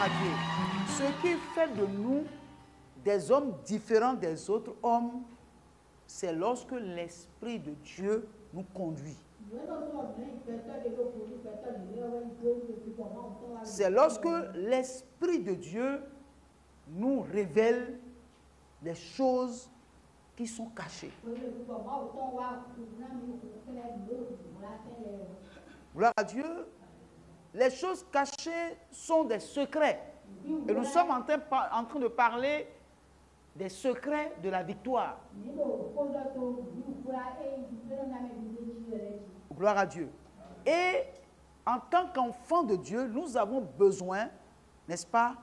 à Dieu. Ce qui fait de nous des hommes différents des autres hommes, c'est lorsque l'Esprit de Dieu nous conduit. C'est lorsque l'Esprit de Dieu nous révèle des choses qui sont cachées. Gloire à Dieu. Les choses cachées sont des secrets. Et nous sommes en train de parler des secrets de la victoire. Gloire à Dieu. Et en tant qu'enfants de Dieu, nous avons besoin, n'est-ce pas,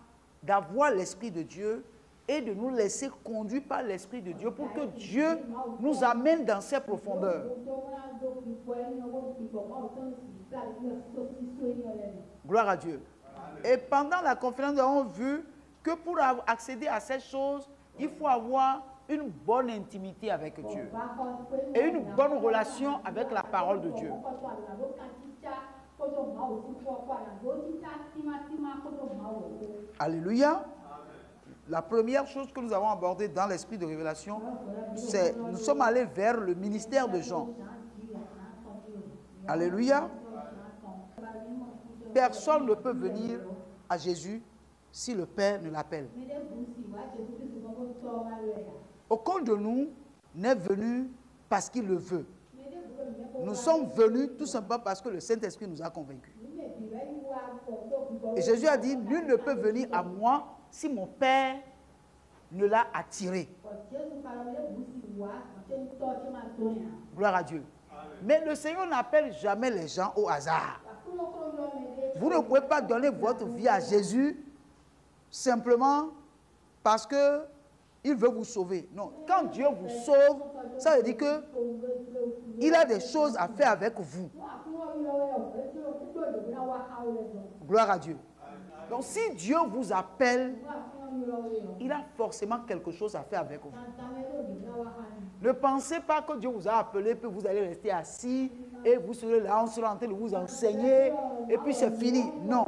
d'avoir l'Esprit de Dieu et de nous laisser conduire par l'Esprit de Dieu pour que Dieu nous amène dans ses profondeurs. Gloire à Dieu. Et pendant la conférence, nous avons vu que pour accéder à ces choses, il faut avoir une bonne intimité avec Dieu et une bonne relation avec la parole de Dieu. Alléluia. La première chose que nous avons abordée dans l'esprit de révélation, c'est nous sommes allés vers le ministère de Jean. Alléluia. Personne ne peut venir à Jésus si le Père ne l'appelle. Aucun de nous n'est venu parce qu'il le veut. Nous sommes venus tout simplement parce que le Saint-Esprit nous a convaincus. Et Jésus a dit, nul ne peut venir à moi si mon Père ne l'a attiré. Gloire à Dieu. Mais le Seigneur n'appelle jamais les gens au hasard. Vous ne pouvez pas donner votre vie à Jésus simplement parce que il veut vous sauver. Non, quand Dieu vous sauve, ça veut dire que il a des choses à faire avec vous. Gloire à Dieu. Donc si Dieu vous appelle, il a forcément quelque chose à faire avec vous. Ne pensez pas que Dieu vous a appelé, puis vous allez rester assis et vous serez là, on sera en train de vous enseigner et puis c'est fini. Non.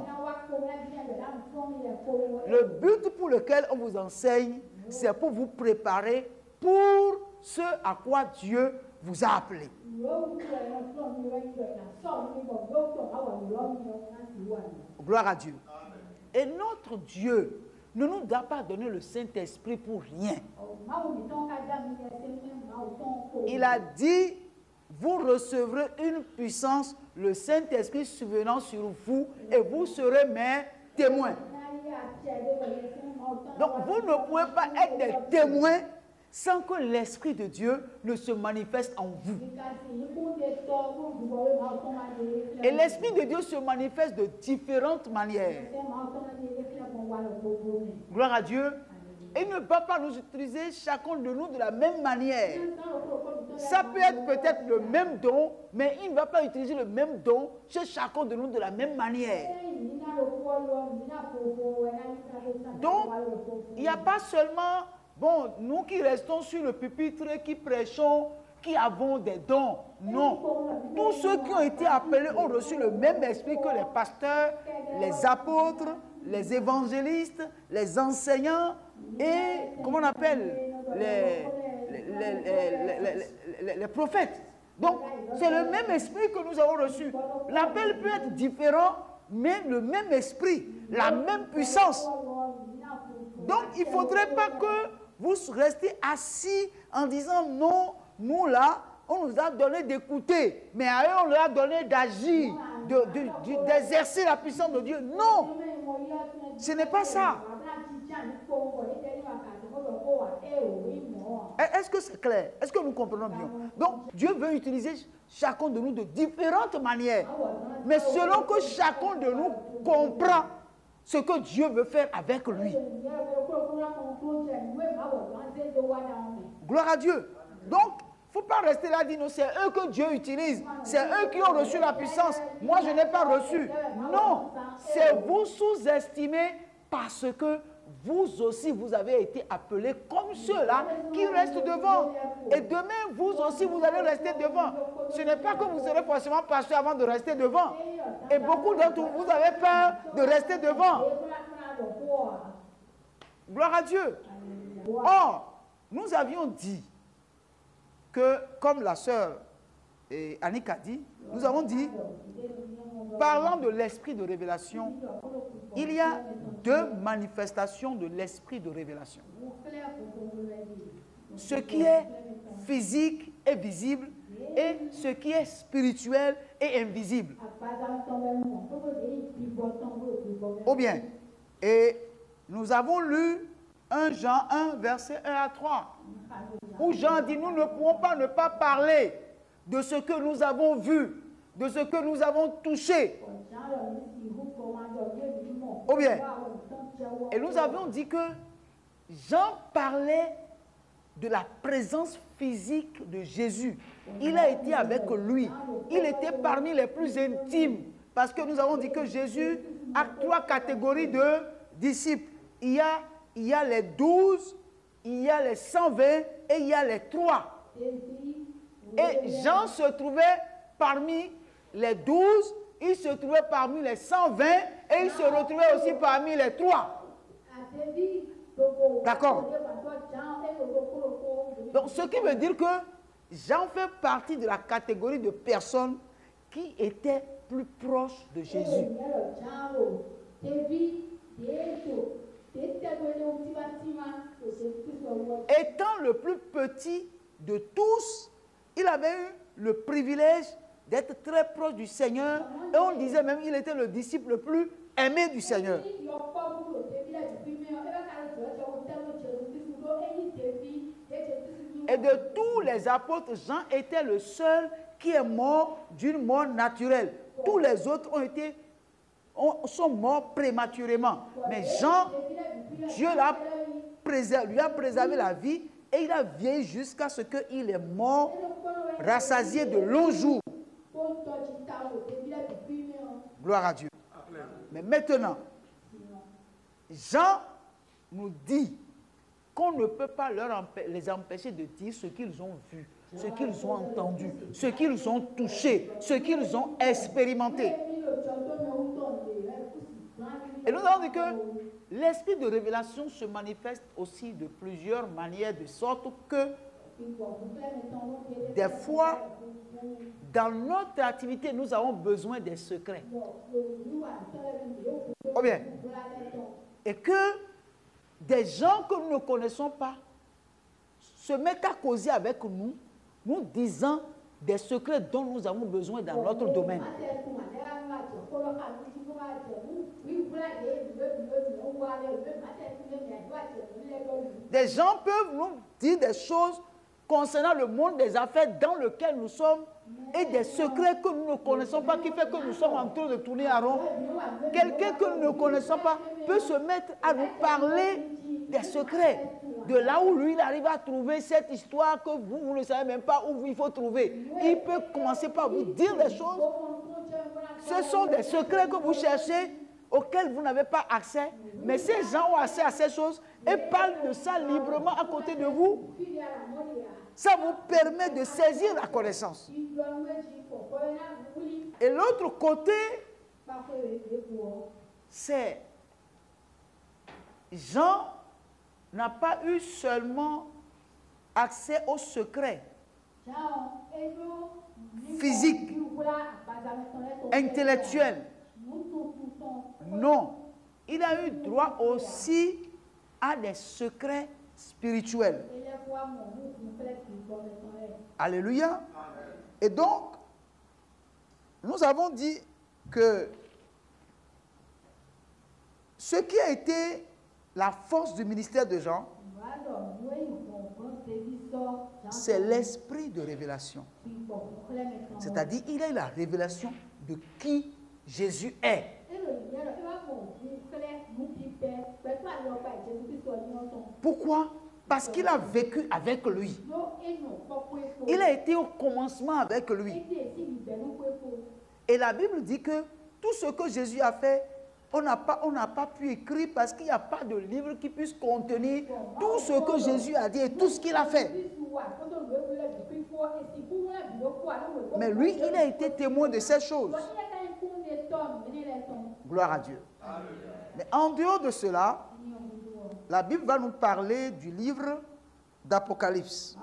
Le but pour lequel on vous enseigne, c'est pour vous préparer pour ce à quoi Dieu vous a appelé. Gloire à Dieu. Et notre Dieu ne nous a pas donné le Saint-Esprit pour rien. Il a dit, vous recevrez une puissance, le Saint-Esprit survenant sur vous, et vous serez mes témoins. Donc vous ne pouvez pas être des témoins sans que l'Esprit de Dieu ne se manifeste en vous. Et l'Esprit de Dieu se manifeste de différentes manières. Gloire à Dieu. Et il ne va pas nous utiliser chacun de nous de la même manière. Ça peut être peut-être le même don, mais il ne va pas utiliser le même don chez chacun de nous de la même manière. Donc, il n'y a pas seulement, bon, nous qui restons sur le pupitre, qui prêchons, qui avons des dons. Non. Tous ceux qui ont été appelés ont reçu le même esprit que les pasteurs, les apôtres, les évangélistes, les enseignants et, comment on appelle, les prophètes. Donc, c'est le même esprit que nous avons reçu. L'appel peut être différent, mais le même esprit, la même puissance. Donc, il ne faudrait pas que vous restiez assis en disant non, nous là, on nous a donné d'écouter, mais à eux, on leur a donné d'agir, d'exercer la puissance de Dieu. Non, ce n'est pas ça. Est-ce que c'est clair? Est-ce que nous comprenons bien? Donc, Dieu veut utiliser chacun de nous de différentes manières, mais selon que chacun de nous comprend ce que Dieu veut faire avec lui. Gloire à Dieu. Donc, il ne faut pas rester là et dire non, c'est eux que Dieu utilise. C'est eux qui ont reçu la puissance. Moi, je n'ai pas reçu. Non, c'est vous sous-estimer parce que vous aussi, vous avez été appelés comme ceux-là qui restent devant. Et demain, vous aussi, vous allez rester devant. Ce n'est pas que vous serez forcément pasteur avant de rester devant. Et beaucoup d'entre vous, vous avez peur de rester devant. Gloire à Dieu. Or, nous avions dit que, comme la sœur Annick a dit, nous avons dit, parlant de l'esprit de révélation, il y a deux manifestations de l'esprit de révélation. Ce qui est physique et visible et ce qui est spirituel et invisible. Ou bien, et nous avons lu 1 Jean 1, verset 1 à 3, où Jean dit, nous ne pouvons pas ne pas parler de ce que nous avons vu, de ce que nous avons touché. Ou bien, et nous avions dit que Jean parlait de la présence physique de Jésus. Il a été avec lui. Il était parmi les plus intimes. Parce que nous avons dit que Jésus a 3 catégories de disciples. Il y a les 12, il y a les 120 et il y a les 3. Et Jean se trouvait parmi les 12, il se trouvait parmi les 120 et il se retrouvait aussi parmi les 3. D'accord? Donc, ce qui veut dire que Jean fait partie de la catégorie de personnes qui étaient plus proches de Jésus. Étant le plus petit de tous, il avait eu le privilège d'être très proche du Seigneur. Et on disait même qu'il était le disciple le plus aimé du Seigneur. Et de tous les apôtres, Jean était le seul qui est mort d'une mort naturelle. Tous les autres sont morts prématurément. Mais Jean, Dieu lui a préservé la vie et il a vieilli jusqu'à ce qu'il est mort, rassasié de longs jours. Gloire à Dieu. Mais maintenant, Jean nous dit qu'on ne peut pas les empêcher de dire ce qu'ils ont vu, ce qu'ils ont entendu, ce qu'ils ont touché, ce qu'ils ont expérimenté. Et nous avons dit que l'esprit de révélation se manifeste aussi de plusieurs manières, de sorte que des fois, dans notre activité, nous avons besoin des secrets. Ou bien, et que des gens que nous ne connaissons pas se mettent à causer avec nous, nous disant des secrets dont nous avons besoin dans notre domaine. Des gens peuvent nous dire des choses concernant le monde des affaires dans lequel nous sommes et des secrets que nous ne connaissons pas qui fait que nous sommes en train de tourner à rond. Quelqu'un que nous ne connaissons pas peut se mettre à nous parler des secrets. De là où lui, il arrive à trouver cette histoire que vous ne savez même pas où il faut trouver. Il peut commencer par vous dire des choses. Ce sont des secrets que vous cherchez, auxquels vous n'avez pas accès. Mais ces gens ont accès à ces choses et parlent de ça librement à côté de vous. Ça vous permet de saisir la connaissance. Et l'autre côté, c'est Jean n'a pas eu seulement accès aux secrets physiques, intellectuels. Non, il a eu droit aussi à des secrets spirituels. Alléluia. Et donc, nous avons dit que ce qui a été la force du ministère de Jean, c'est l'esprit de révélation. C'est-à-dire, il a eu la révélation de qui Jésus est. Pourquoi? Parce qu'il a vécu avec lui. Il a été au commencement avec lui. Et la Bible dit que tout ce que Jésus a fait, on n'a pas pu écrire parce qu'il n'y a pas de livre qui puisse contenir tout ce que Jésus a dit et tout ce qu'il a fait. Mais lui, il a été témoin de ces choses. Gloire à Dieu. Mais en dehors de cela, la Bible va nous parler du livre d'Apocalypse.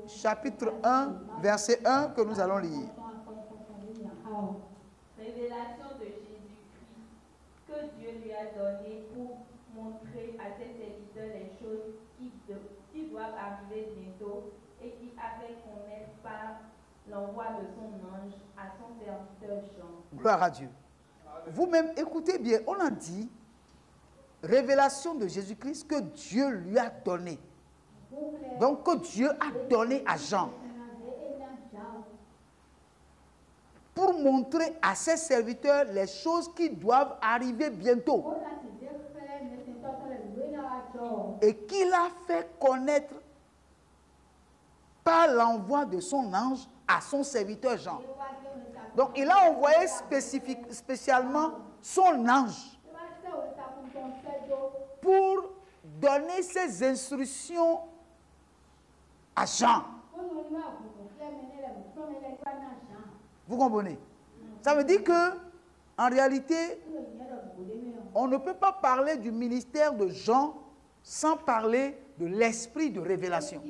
Chapitre 1, verset 1 que nous allons lire. Révélation de Jésus-Christ que Dieu lui a donné pour montrer à ses serviteurs les choses qui doivent arriver bientôt et qui a fait connaître par l'envoi de son ange à son serviteur Jean. Gloire à Dieu. Vous-même, écoutez bien, on a dit révélation de Jésus-Christ que Dieu lui a donné. Donc que Dieu a donné à Jean pour montrer à ses serviteurs les choses qui doivent arriver bientôt et qu'il a fait connaître par l'envoi de son ange à son serviteur Jean. Donc il a envoyé spécialement son ange pour donner ses instructions à Jean. Vous comprenez? Ça veut dire que, en réalité, on ne peut pas parler du ministère de Jean sans parler de l'esprit de révélation.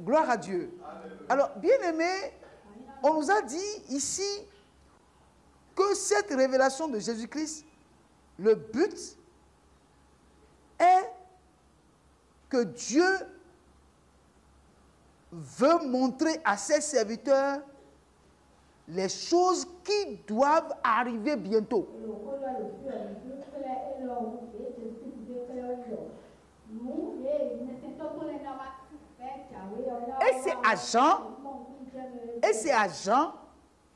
Gloire à Dieu. Alors, bien aimé, on nous a dit ici que cette révélation de Jésus-Christ, le but est que Dieu veut montrer à ses serviteurs les choses qui doivent arriver bientôt. Et c'est à Jean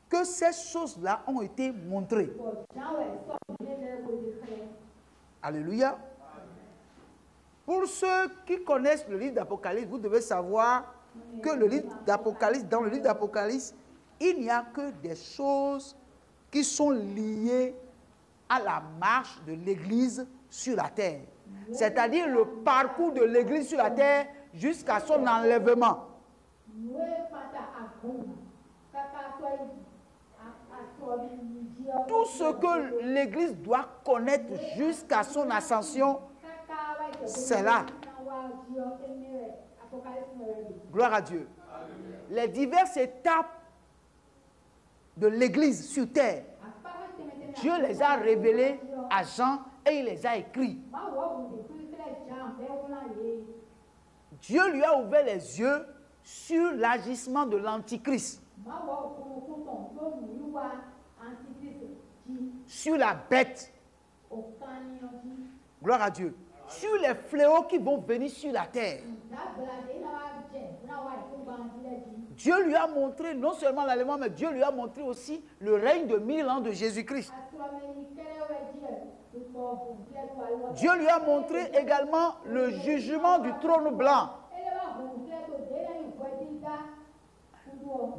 que ces choses-là ont été montrées. Alléluia. Pour ceux qui connaissent le livre d'Apocalypse, vous devez savoir que le livre d'Apocalypse, dans le livre d'Apocalypse, il n'y a que des choses qui sont liées à la marche de l'Église sur la terre. C'est-à-dire le parcours de l'Église sur la terre jusqu'à son enlèvement. Tout ce que l'Église doit connaître jusqu'à son ascension, c'est là. Gloire à Dieu. Les diverses étapes de l'Église sur terre, Dieu les a révélées à Jean et il les a écrits. Dieu lui a ouvert les yeux sur l'agissement de l'Antichrist, sur la bête. Gloire à Dieu. Sur les fléaux qui vont venir sur la terre. Dieu lui a montré non seulement l'enlèvement, mais Dieu lui a montré aussi le règne de 1000 ans de Jésus-Christ. Dieu lui a montré également le jugement du trône blanc.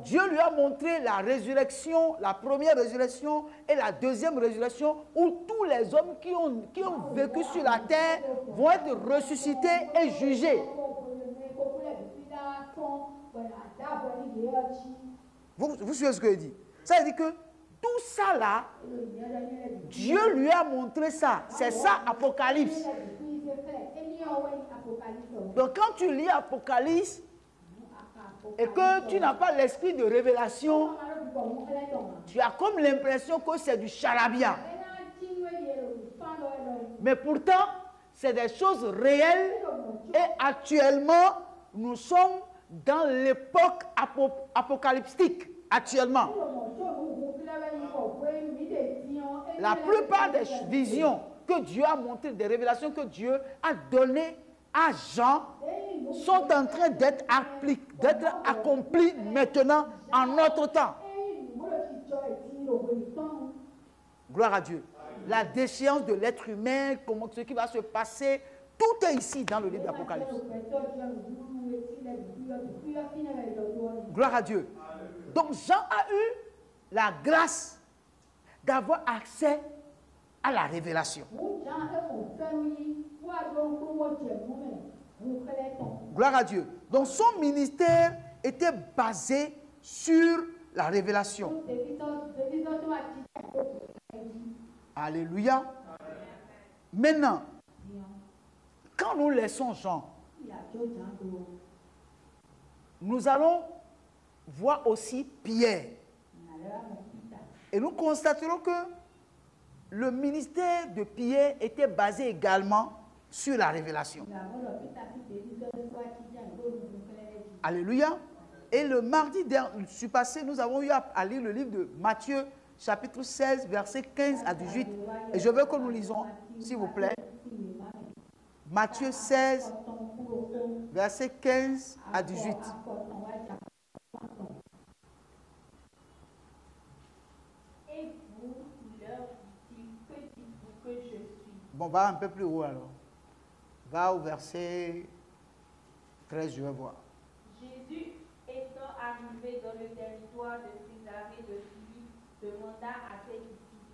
Dieu lui a montré la résurrection, la première résurrection et la deuxième résurrection, où tous les hommes qui ont vécu sur la terre vont être ressuscités et jugés. Vous suivez ce que je dis? Ça veut dire que tout ça là, Dieu lui a montré ça. C'est ça, Apocalypse. Donc quand tu lis Apocalypse, et que tu n'as pas l'esprit de révélation, tu as comme l'impression que c'est du charabia. Mais pourtant, c'est des choses réelles et actuellement, nous sommes dans l'époque apocalyptique. Actuellement, la plupart des visions que Dieu a montrées, des révélations que Dieu a données à Jean, sont en train d'être accomplies maintenant en notre temps. Gloire à Dieu. La déchéance de l'être humain, comment ce qui va se passer, tout est ici dans le livre d'Apocalypse. Gloire à Dieu. Donc Jean a eu la grâce d'avoir accès à la révélation. Gloire à Dieu. Donc son ministère était basé sur la révélation. Alléluia. Maintenant, quand nous laissons Jean, nous allons voir aussi Pierre. Et nous constaterons que le ministère de Pierre était basé également sur la révélation. Alléluia. Et le mardi passé, nous avons eu à lire le livre de Matthieu, chapitre 16, versets 15 à 18. Et je veux que nous lisons, s'il vous plaît, Matthieu 16, versets 15 à 18. Et vous leur dites, que dites-vous que je suis? Bon, va un peu plus haut alors. Va au verset 13, je vais voir. Jésus, étant arrivé dans le territoire de Césarée de Philippe, demanda à ses disciples,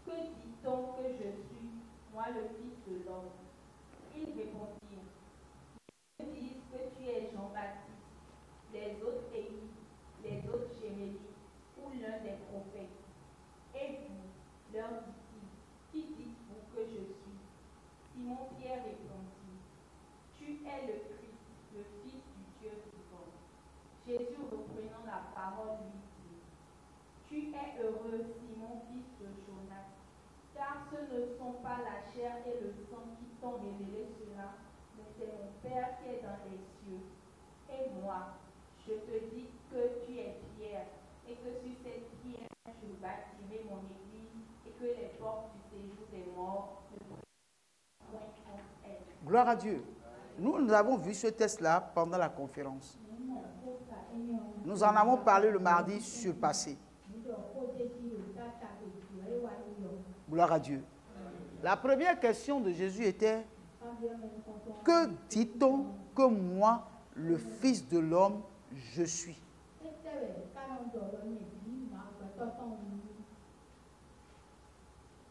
que dit-on que je suis, moi le Fils de l'homme? Ils répondirent, ils disent que tu es Jean-Baptiste, les autres Élie, les autres Jérémie, ou l'un des prophètes. Et vous, leur dit-il, qui dites-vous que je suis? Simon-Pierre répondit, tu es le Christ, le Fils du Dieu vivant. Jésus, reprenant la parole, lui dit, tu es heureux, Simon, fils de Jonas, car ce ne sont pas la chair et le sang qui t'ont révélé cela, mais c'est mon Père qui est dans les cieux. Et moi, je te dis que tu es Pierre, et que sur cette pierre, je bâtirai mon église, et que les portes du séjour des morts ne pourront point contre elle. Gloire à Dieu. Nous avons vu ce test-là pendant la conférence. Nous en avons parlé le mardi surpassé. Gloire à Dieu. La première question de Jésus était, que dit-on que moi, le Fils de l'homme, je suis?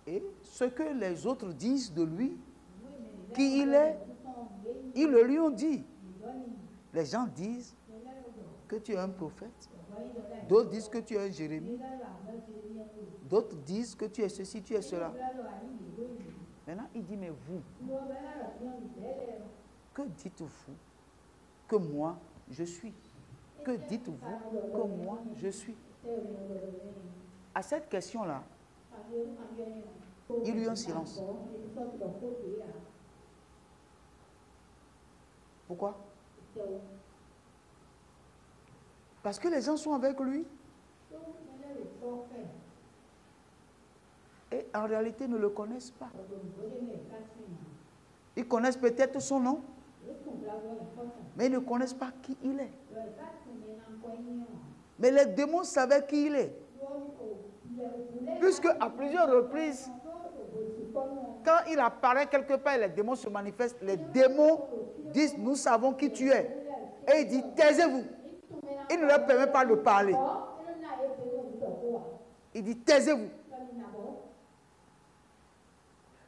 Et ce que les autres disent de lui, qui il est, ils le lui ont dit. Les gens disent que tu es un prophète. D'autres disent que tu es un Jérémie. D'autres disent que tu es ceci, tu es cela. Maintenant, il dit, mais vous, que dites-vous que moi, je suis? Que dites-vous que moi, je suis? À cette question-là, il y a eu un silence. Pourquoi? Parce que les gens sont avec lui. Et en réalité, ne le connaissent pas. Ils connaissent peut-être son nom, mais ils ne connaissent pas qui il est. Mais les démons savaient qui il est. Puisque à plusieurs reprises, quand il apparaît quelque part, les démons se manifestent, les démons disent, nous savons qui tu es. Et il dit, taisez-vous. Il ne leur permet pas de parler. Il dit, taisez-vous.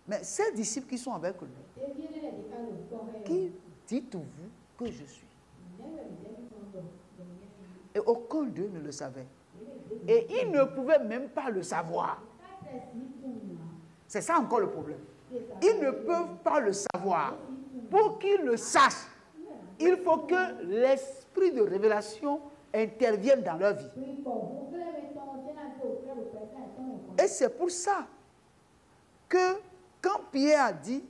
Mais ces disciples qui sont avec lui, qui dites-vous que je suis? Et aucun d'eux ne le savait. Et ils ne pouvaient même pas le savoir. C'est ça encore le problème. Ils ne peuvent pas le savoir. Pour qu'ils le sachent, il faut que l'esprit de révélation intervienne dans leur vie. Et c'est pour ça que quand Pierre a dit,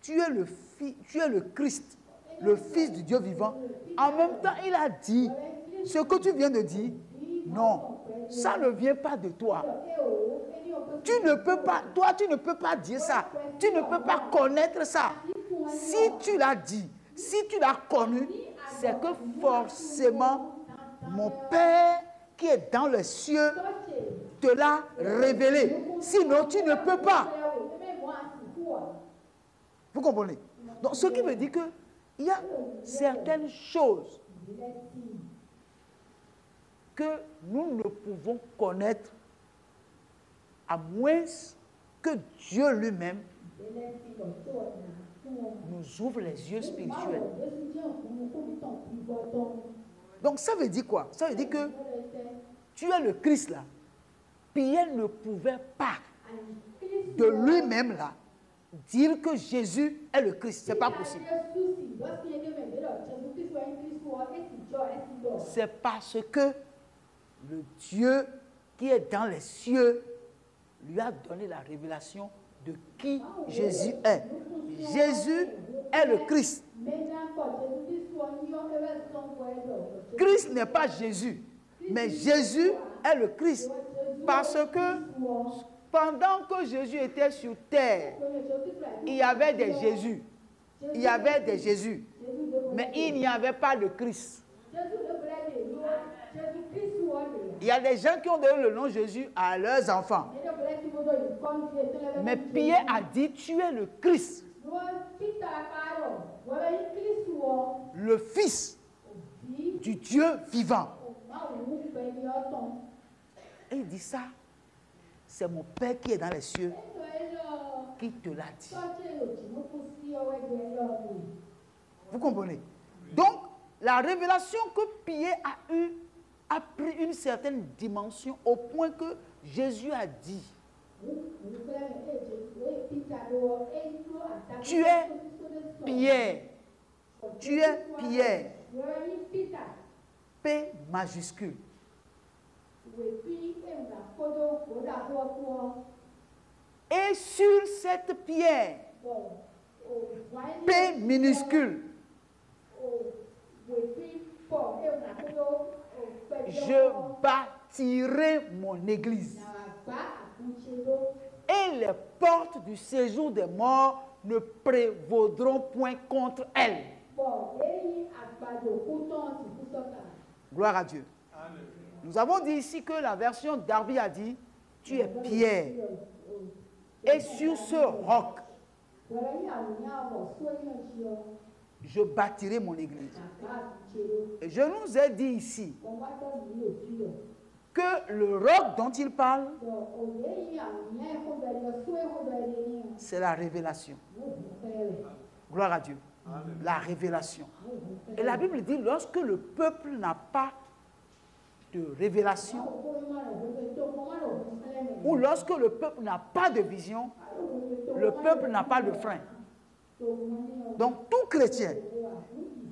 tu es le Christ, le Fils du Dieu vivant, en même temps il a dit, ce que tu viens de dire, non, ça ne vient pas de toi. Tu ne peux pas, toi tu ne peux pas dire ça. Tu ne peux pas connaître ça. Si tu l'as dit, si tu l'as connu, c'est que forcément mon Père qui est dans les cieux te l'a révélé. Sinon tu ne peux pas. Vous comprenez? Donc ce qui veut dire qu'il y a certaines choses que nous ne pouvons connaître à moins que Dieu lui-même nous ouvre les yeux spirituels. Donc ça veut dire quoi? Ça veut dire que tu es le Christ là. Pierre ne pouvait pas de lui-même là dire que Jésus est le Christ. Ce n'est pas possible. C'est parce que le Dieu qui est dans les cieux lui a donné la révélation de qui Jésus est. Jésus est le Christ. Christ n'est pas Jésus, mais Jésus est le Christ. Parce que pendant que Jésus était sur terre, il y avait des Jésus. Il y avait des Jésus. Mais il n'y avait pas de Christ. Il y a des gens qui ont donné le nom Jésus à leurs enfants. Mais Pierre a dit, tu es le Christ. Le Fils du Dieu vivant. Et il dit ça, c'est mon Père qui est dans les cieux qui te l'a dit. Vous comprenez? Donc, la révélation que Pierre a eue a pris une certaine dimension au point que Jésus a dit, tu es Pierre, tu es Pierre, P majuscule. Et sur cette pierre, P minuscule, je bâtirai mon église. Et les portes du séjour des morts ne prévaudront point contre elle. Gloire à Dieu. Amen. Nous avons dit ici que la version Darby a dit, tu es Pierre. Et sur ce roc, je bâtirai mon église. Et je nous ai dit ici que le roc dont il parle, c'est la révélation. Gloire à Dieu. La révélation. Et la Bible dit, lorsque le peuple n'a pas de révélation, ou lorsque le peuple n'a pas de vision, le peuple n'a pas de frein. Donc tout chrétien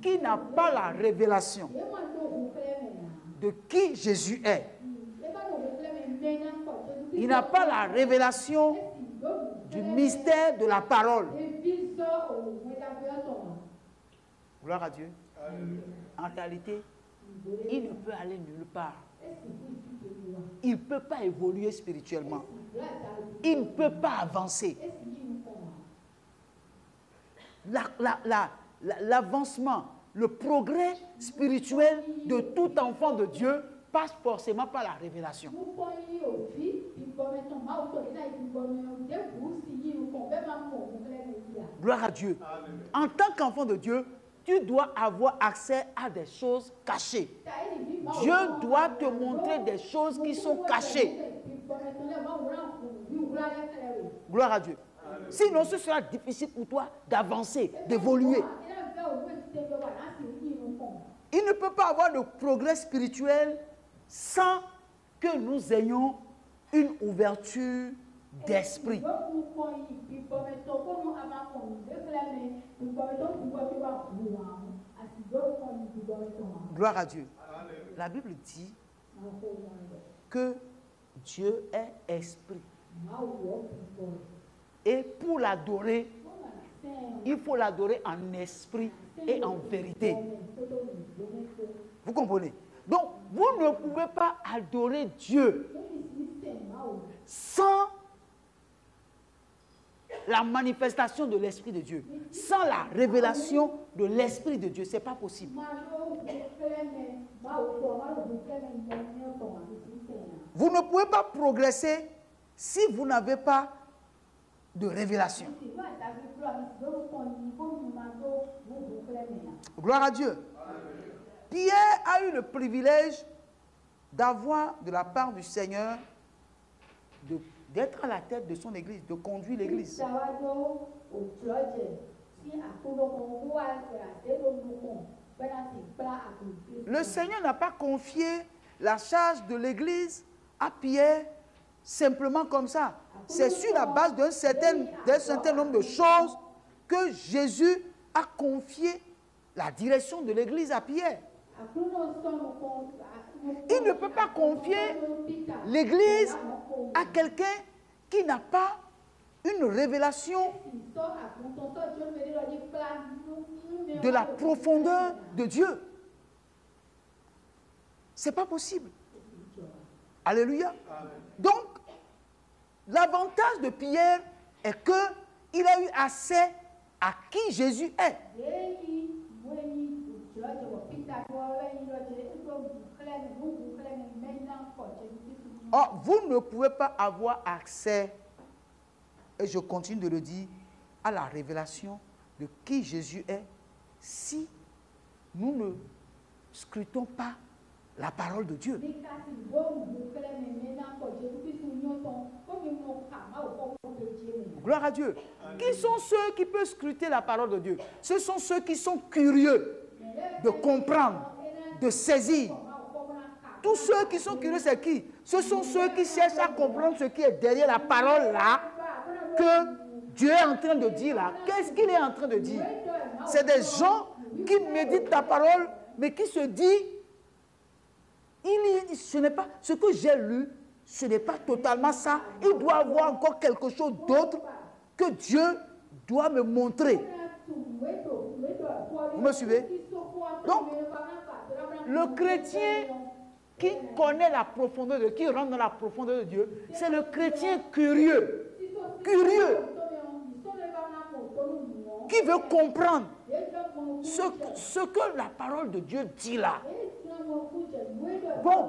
qui n'a pas la révélation de qui Jésus est, il n'a pas la révélation du mystère de la parole. Gloire à Dieu. En réalité, il ne peut aller nulle part. Il ne peut pas évoluer spirituellement. Il ne peut pas avancer. L'avancement, le progrès spirituel de tout enfant de Dieu passe forcément par la révélation. Gloire à Dieu. En tant qu'enfant de Dieu, tu dois avoir accès à des choses cachées. Dieu doit te montrer des choses qui sont cachées. Gloire à Dieu. Sinon, ce sera difficile pour toi d'avancer, d'évoluer. Il ne peut pas avoir de progrès spirituel sans que nous ayons une ouverture d'esprit. Gloire à Dieu. La Bible dit que Dieu est esprit. Et pour l'adorer, il faut l'adorer en esprit et en vérité. Vous comprenez? Donc, vous ne pouvez pas adorer Dieu sans la manifestation de l'Esprit de Dieu, sans la révélation de l'Esprit de Dieu. Ce n'est pas possible. Vous ne pouvez pas progresser si vous n'avez pas de révélation. Gloire à Dieu. Pierre a eu le privilège d'avoir de la part du Seigneur d'être à la tête de son église, de conduire l'église. Le Seigneur n'a pas confié la charge de l'Église à Pierre simplement comme ça. C'est sur la base d'un certain nombre de choses que Jésus a confié la direction de l'Église à Pierre. Il ne peut pas confier l'Église à quelqu'un qui n'a pas une révélation de la profondeur de Dieu. Ce n'est pas possible. Alléluia. Donc, l'avantage de Pierre est qu'il a eu accès à qui Jésus est. Or, vous ne pouvez pas avoir accès, et je continue de le dire, à la révélation de qui Jésus est si nous ne scrutons pas la parole de Dieu. Gloire à Dieu. Qui sont ceux qui peuvent scruter la parole de Dieu? Ce sont ceux qui sont curieux de comprendre, de saisir. Tous ceux qui sont curieux, c'est qui? Ce sont ceux qui cherchent à comprendre ce qui est derrière la parole là, que Dieu est en train de dire là. Qu'est-ce qu'il est en train de dire? C'est des gens qui méditent la parole, mais qui se disent, ce n'est pas ce que j'ai lu, ce n'est pas totalement ça. Il doit y avoir encore quelque chose d'autre que Dieu doit me montrer. Vous me suivez? Donc, le chrétien qui connaît la profondeur de Dieu, qui rentre dans la profondeur de Dieu, c'est le chrétien curieux. Curieux. Qui veut comprendre ce que la parole de Dieu dit là. Bon,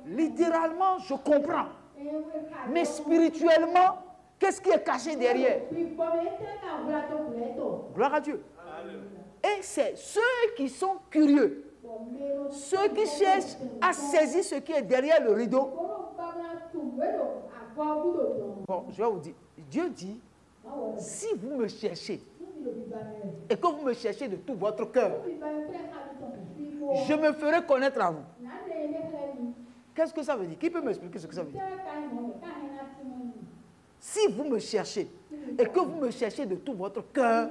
littéralement, je comprends. Mais spirituellement, qu'est-ce qui est caché derrière? Gloire à Dieu. Et c'est ceux qui sont curieux, ceux qui cherchent à saisir ce qui est derrière le rideau. Bon, je vais vous dire, Dieu dit, si vous me cherchez, et que vous me cherchez de tout votre cœur, je me ferai connaître à vous. Qu'est-ce que ça veut dire? Qui peut m'expliquer ce que ça veut dire? Si vous me cherchez, et que vous me cherchez de tout votre cœur,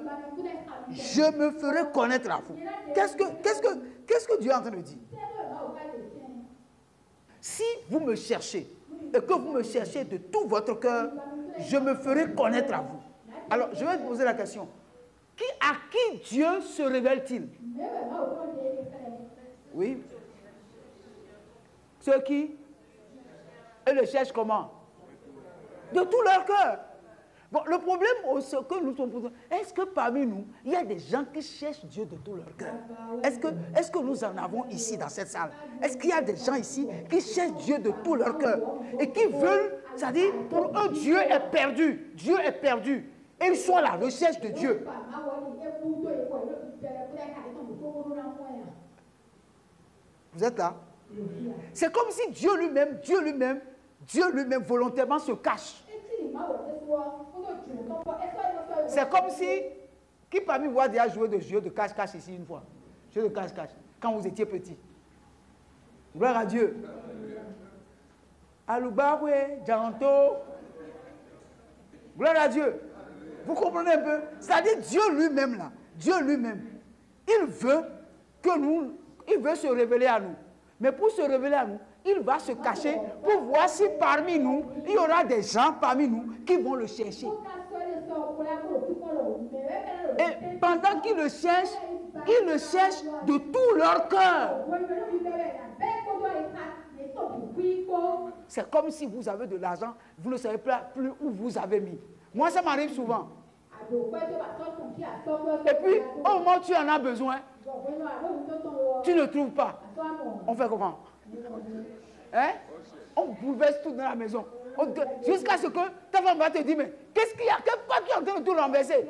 je me ferai connaître à vous. Qu'est-ce que Dieu est en train de dire? Si vous me cherchez, et que vous me cherchez de tout votre cœur, je me ferai connaître à vous. Alors, je vais te poser la question. À qui Dieu se révèle-t-il? Oui. Ceux qui le cherchent comment? De tout leur cœur. Bon, le problème, ce que nous sommes posés, est-ce que parmi nous, il y a des gens qui cherchent Dieu de tout leur cœur? Est-ce que nous en avons ici dans cette salle? Est-ce qu'il y a des gens ici qui cherchent Dieu de tout leur cœur et qui veulent, c'est-à-dire pour eux, Dieu est perdu. Dieu est perdu. Et ils sont à la recherche de Dieu. Vous êtes là? C'est comme si Dieu lui-même, volontairement se cache. C'est comme si, qui parmi vous a déjà joué de jeu de cache-cache ici une fois? Jeu de cache-cache, quand vous étiez petit. Gloire à Dieu. Aloubaoué, Djanto. Gloire à Dieu. Vous comprenez un peu? C'est-à-dire Dieu lui-même là, Dieu lui-même, il veut se révéler à nous. Mais pour se révéler à nous, il va se cacher pour voir si parmi nous, il y aura des gens parmi nous qui vont le chercher. Et pendant qu'il le cherche de tout leur cœur. C'est comme si vous avez de l'argent, vous ne savez plus où vous avez mis. Moi, ça m'arrive souvent. Et puis, au moment où tu en as besoin, tu ne trouves pas. On fait comment? Hein? On bouleverse tout dans la maison. Jusqu'à ce que ta femme va te dire, mais qu'est-ce qu'il y a? Pourquoi tu es en train de tout renverser?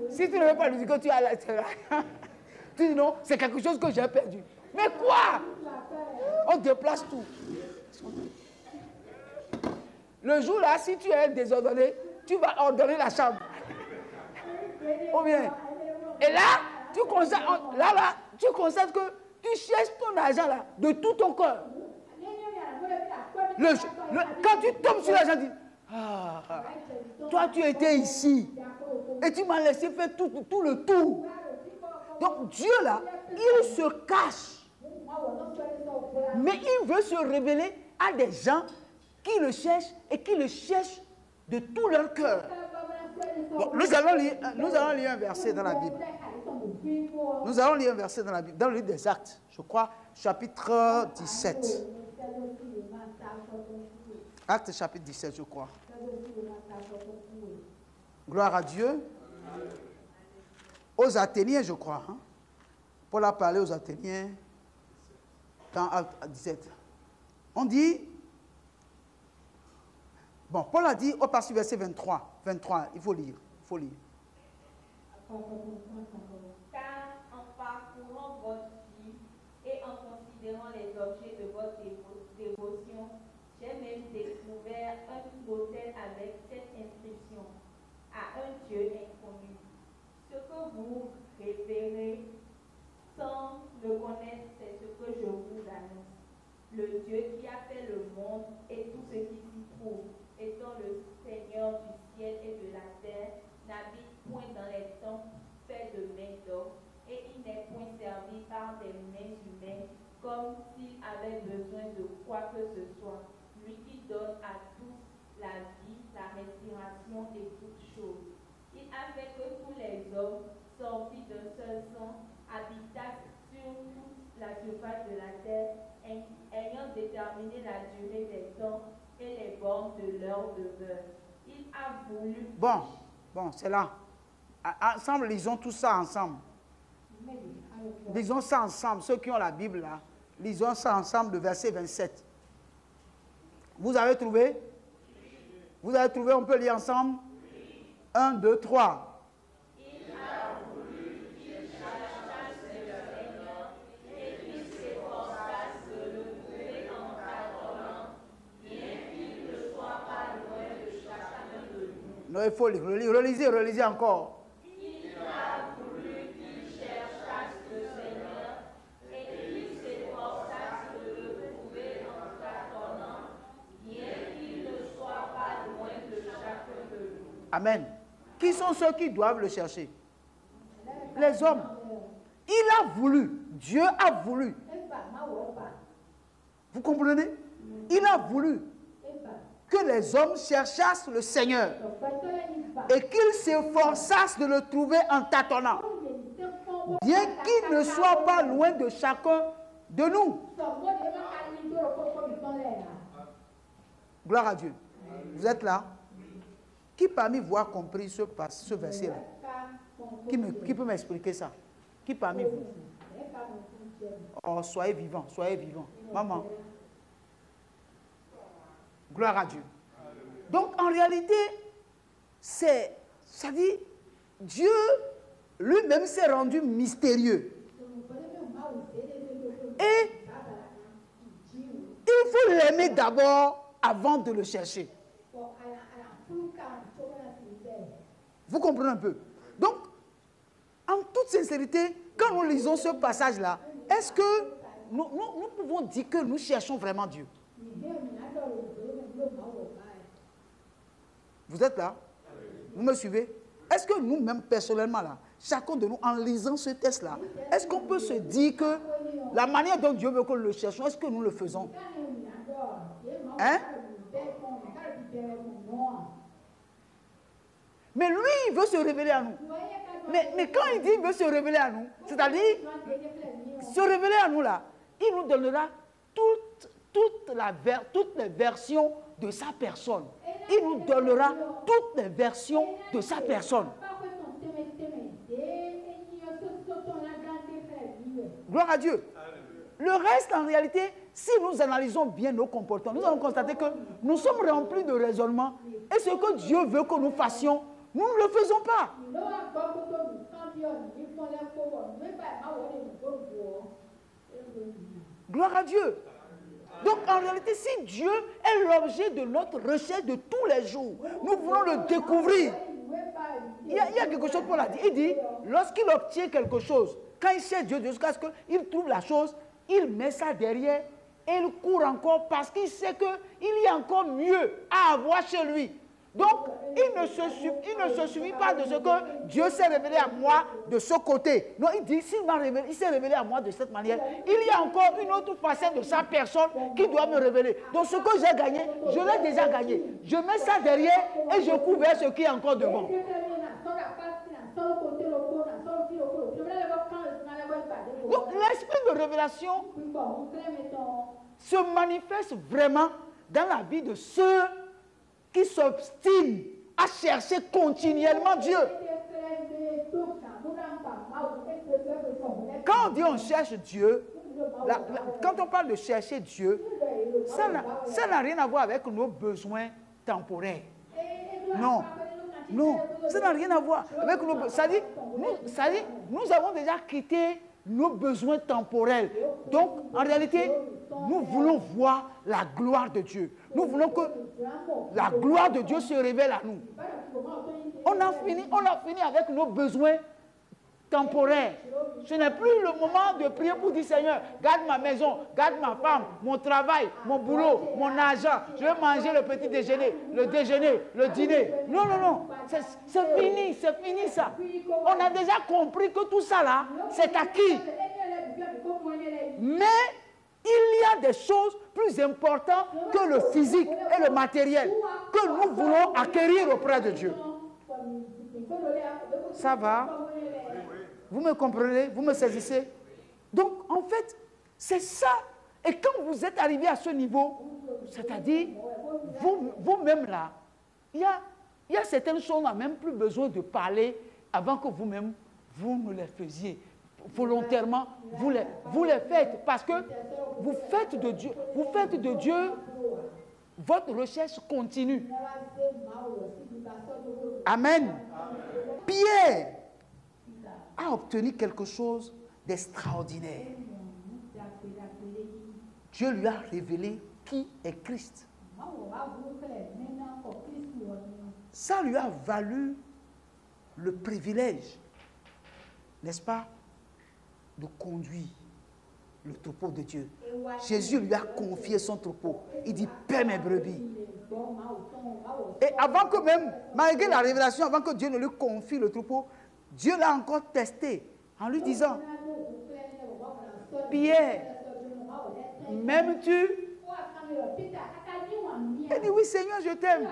Si tu ne veux pas lui dire que tu as là, tu dis non, c'est quelque chose que j'ai perdu. Mais quoi? On déplace tout. Le jour là, si tu es désordonné, tu vas ordonner la chambre. Ou bien. Et là, tu constates que tu cherches ton argent là, de tout ton cœur. Quand tu tombes sur l'argent, tu dis, toi tu étais ici et tu m'as laissé faire tout le tour. Donc Dieu là, il se cache. Mais il veut se révéler à des gens qui le cherchent et qui le cherchent de tout leur cœur. Bon, nous allons lire un verset dans la Bible. Nous allons lire un verset dans la Bible, dans le livre des Actes, je crois, chapitre 17. Actes chapitre 17, je crois. Gloire à Dieu. Aux Athéniens, je crois. Hein? Paul a parlé aux Athéniens dans Actes 17. On dit... Bon, Paul a dit, au passage verset 23, il faut lire. Car en parcourant votre vie et en considérant les objets de votre dévotion, j'ai même découvert un autel avec cette inscription: à un Dieu inconnu. Ce que vous révérez sans le connaître, c'est ce que je vous annonce. Le Dieu qui a fait le monde et tout ce qui s'y trouve, étant le Seigneur du ciel et de la terre, n'habite point dans les temples faits de mains d'homme, et il n'est point servi par des mains humaines, comme s'il avait besoin de quoi que ce soit. Lui qui donne à tous la vie, la respiration et toutes choses. Il a fait que tous les hommes, sortis d'un seul sang, habitassent sur toute la surface de la terre, ayant déterminé la durée des temps et les bornes de leur demeure. Il a voulu... Bon, c'est là. Ensemble, lisons tout ça ensemble. Lisons ça ensemble. Ceux qui ont la Bible là, lisons ça ensemble, le verset 27. Vous avez trouvé? Vous avez trouvé? On peut lire ensemble? 1, 2, 3. Non, il faut lire. Relisez encore. Il a voulu qu'il cherchasse le Seigneur et qu'il s'efforçasse de le trouver en tâtonnant, bien qu'il ne soit pas loin de chacun de nous. Amen. Qui sont ceux qui doivent le chercher? Les hommes. Il a voulu. Dieu a voulu. Vous comprenez? Il a voulu que les hommes cherchassent le Seigneur et qu'ils s'efforçassent de le trouver en tâtonnant, bien qu'il ne soit pas loin de chacun de nous. Gloire à Dieu. Vous êtes là? Qui parmi vous a compris ce verset-là? Qui peut m'expliquer ça? Qui parmi vous? Oh, soyez vivants, soyez vivants. Maman. Gloire à Dieu. Donc, en réalité, ça dit, Dieu lui-même s'est rendu mystérieux. Et il faut l'aimer d'abord avant de le chercher. Vous comprenez un peu? Donc, en toute sincérité, quand nous lisons ce passage-là, est-ce que nous pouvons dire que nous cherchons vraiment Dieu? Vous êtes là? Vous me suivez? Est-ce que nous-mêmes, personnellement, là, chacun de nous, en lisant ce texte-là, est-ce qu'on peut se dire que la manière dont Dieu veut que nous le cherchions, est-ce que nous le faisons? Hein? Mais lui, il veut se révéler à nous. Mais quand il dit qu'il veut se révéler à nous, c'est-à-dire, se révéler à nous là, il nous donnera toutes les versions de sa personne. Il nous donnera toutes les versions de sa personne. Gloire à Dieu. Le reste, en réalité, si nous analysons bien nos comportements, nous allons constater que nous sommes remplis de raisonnement. Et ce que Dieu veut que nous fassions, nous ne le faisons pas. Gloire à Dieu. Donc en réalité, si Dieu est l'objet de notre recherche de tous les jours, nous voulons le découvrir. il y a quelque chose Paul a dit. Il dit, lorsqu'il obtient quelque chose, quand il cherche Dieu jusqu'à ce qu'il trouve la chose, il met ça derrière et il court encore parce qu'il sait qu'il y a encore mieux à avoir chez lui. Donc, il ne se suffit pas de ce que Dieu s'est révélé à moi de ce côté. Non, il dit, il s'est révélé à moi de cette manière, il y a encore une autre facette de sa personne qui doit me révéler. Donc, ce que j'ai gagné, je l'ai déjà gagné. Je mets ça derrière et je cours vers ce qui est encore devant. Donc, l'esprit de révélation se manifeste vraiment dans la vie de ceux qui s'obstinent à chercher continuellement Dieu. Quand on dit on cherche Dieu, quand on parle de chercher Dieu, ça n'a rien à voir avec nos besoins temporaires. Non. Non, ça n'a rien à voir avec nos besoins. Ça dit, nous avons déjà quitté nos besoins temporels. Donc, en réalité, nous voulons voir la gloire de Dieu. Nous voulons que la gloire de Dieu se révèle à nous. On a fini avec nos besoins temporaire. Ce n'est plus le moment de prier pour dire Seigneur, garde ma maison, garde ma femme, mon travail, mon boulot, mon argent. Je veux manger le petit déjeuner, le dîner. Non, non, non. C'est fini ça. On a déjà compris que tout ça là, c'est acquis. Mais il y a des choses plus importantes que le physique et le matériel que nous voulons acquérir auprès de Dieu. Ça va? Vous me comprenez? Vous me saisissez? Donc, en fait, c'est ça. Et quand vous êtes arrivé à ce niveau, c'est-à-dire, vous-même là, il y a certaines choses, on n'a même plus besoin de parler avant que vous-même, vous ne les faisiez. Volontairement, vous les faites parce que vous faites de Dieu votre recherche continue. Amen. Pierre a obtenu quelque chose d'extraordinaire. Dieu lui a révélé qui est Christ. Ça lui a valu le privilège, n'est-ce pas, de conduire le troupeau de Dieu. Jésus lui a confié son troupeau. Il dit, paie mes brebis. Et avant que même, malgré la révélation, avant que Dieu ne lui confie le troupeau, Dieu l'a encore testé en lui disant, Pierre, m'aimes-tu? Il dit, oui Seigneur, je t'aime.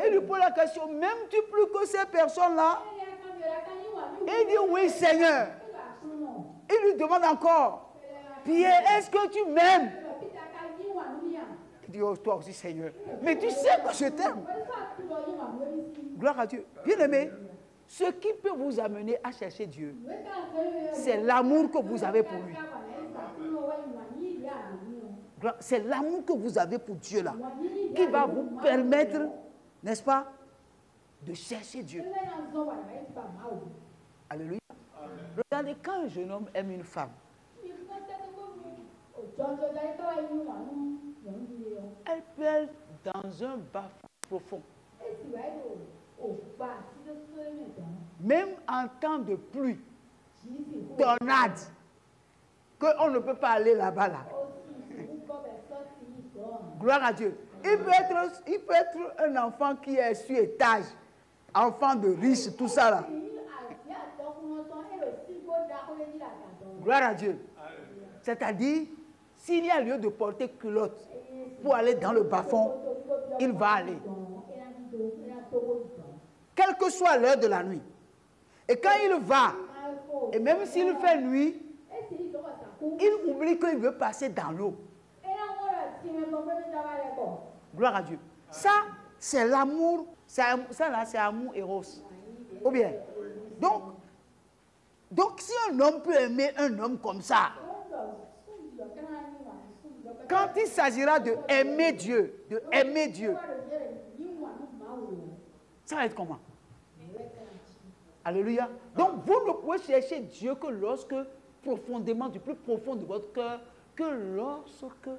Et lui pose la question, m'aimes-tu plus que ces personnes-là? Il dit, oui Seigneur. Il lui demande encore, Pierre, est-ce que tu m'aimes? Il dit, oh, toi aussi Seigneur. Mais tu sais que je t'aime. Gloire à Dieu. Bien-aimé, ce qui peut vous amener à chercher Dieu, c'est l'amour que vous avez pour lui. C'est l'amour que vous avez pour Dieu là, qui va vous permettre, n'est-ce pas, de chercher Dieu. Alléluia. Regardez, quand un jeune homme aime une femme, elle peut être dans un bas profond. Même en temps de pluie, tornade, qu'on ne peut pas aller là-bas là. Gloire à Dieu. Il peut être un enfant qui est sur étage, enfant de riche, tout ça là. Gloire à Dieu. C'est-à-dire, s'il y a lieu de porter culotte pour aller dans le bas-fond, il va aller. Quelle que soit l'heure de la nuit. Et quand il va, et même s'il fait nuit, il oublie qu'il veut passer dans l'eau. Gloire à Dieu. Ça, c'est l'amour. Ça là, c'est amour éros. Ou bien. Donc, si un homme peut aimer un homme comme ça, quand il s'agira de aimer Dieu, ça va être comment? Alléluia. Donc, vous ne pouvez chercher Dieu que lorsque, profondément, du plus profond de votre cœur, que lorsque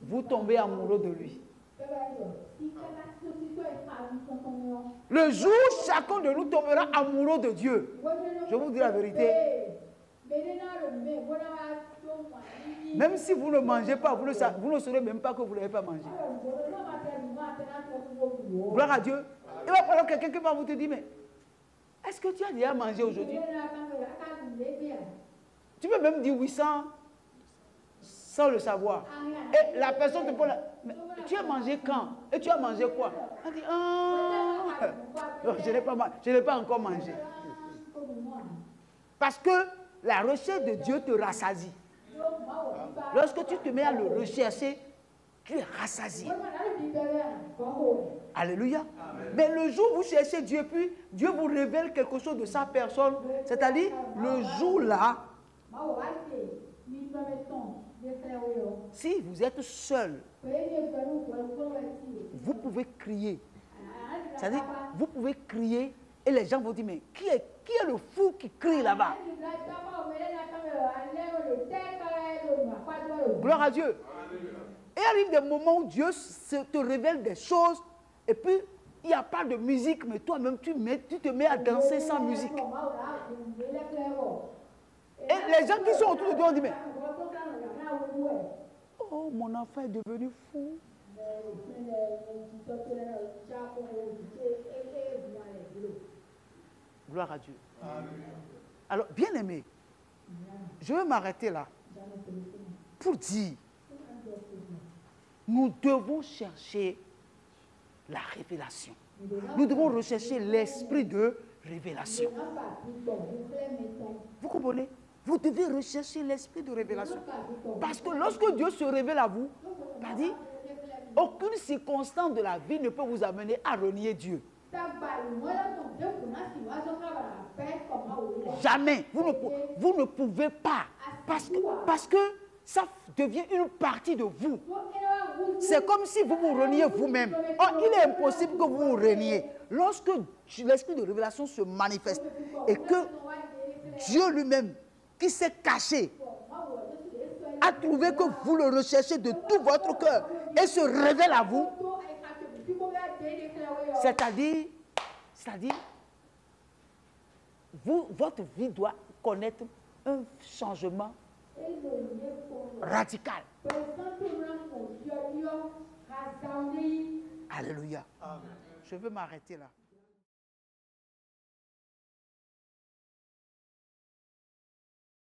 vous tombez amoureux de lui. Le jour où chacun de nous tombera amoureux de Dieu, je vous dis la vérité, même si vous ne mangez pas, vous ne saurez même pas que vous n'avez pas mangé. Gloire à Dieu. Il va falloir quelqu'un qui va vous te dire, mais est-ce que tu as déjà mangé aujourd'hui? Tu peux même dire oui sans le savoir. Et la personne te pose, mais tu as mangé quand? Et tu as mangé quoi? Elle dit, non, je n'ai pas encore mangé. Parce que la recherche de Dieu te rassasie. Lorsque tu te mets à le rechercher, tu es rassasié. Alléluia. Mais le jour où vous cherchez Dieu, puis Dieu vous révèle quelque chose de sa personne, c'est-à-dire le jour-là, si vous êtes seul, vous pouvez crier. C'est-à-dire, vous pouvez crier et les gens vont dire, mais qui est le fou qui crie là-bas? Gloire à Dieu. Et arrive des moments où Dieu te révèle des choses et puis il n'y a pas de musique, mais toi-même tu te mets à danser sans musique. Et les gens qui sont autour de toi ont dit, mais oh, mon enfant est devenu fou. Gloire à Dieu. Alors, bien aimé, je vais m'arrêter là pour dire, nous devons chercher la révélation. Nous devons rechercher l'esprit de révélation. Vous comprenez? Vous devez rechercher l'esprit de révélation. Parce que lorsque Dieu se révèle à vous, c'est-à-dire, aucune circonstance de la vie ne peut vous amener à renier Dieu. Jamais. Vous ne pouvez pas. Parce que ça devient une partie de vous. C'est comme si vous vous reniez vous-même. Oh, il est impossible que vous vous reniez. Lorsque l'esprit de révélation se manifeste et que Dieu lui-même, qui s'est caché, a trouvé que vous le recherchez de tout votre cœur et se révèle à vous, c'est-à-dire, votre vie doit connaître un changement radical. Alléluia. Je veux m'arrêter là.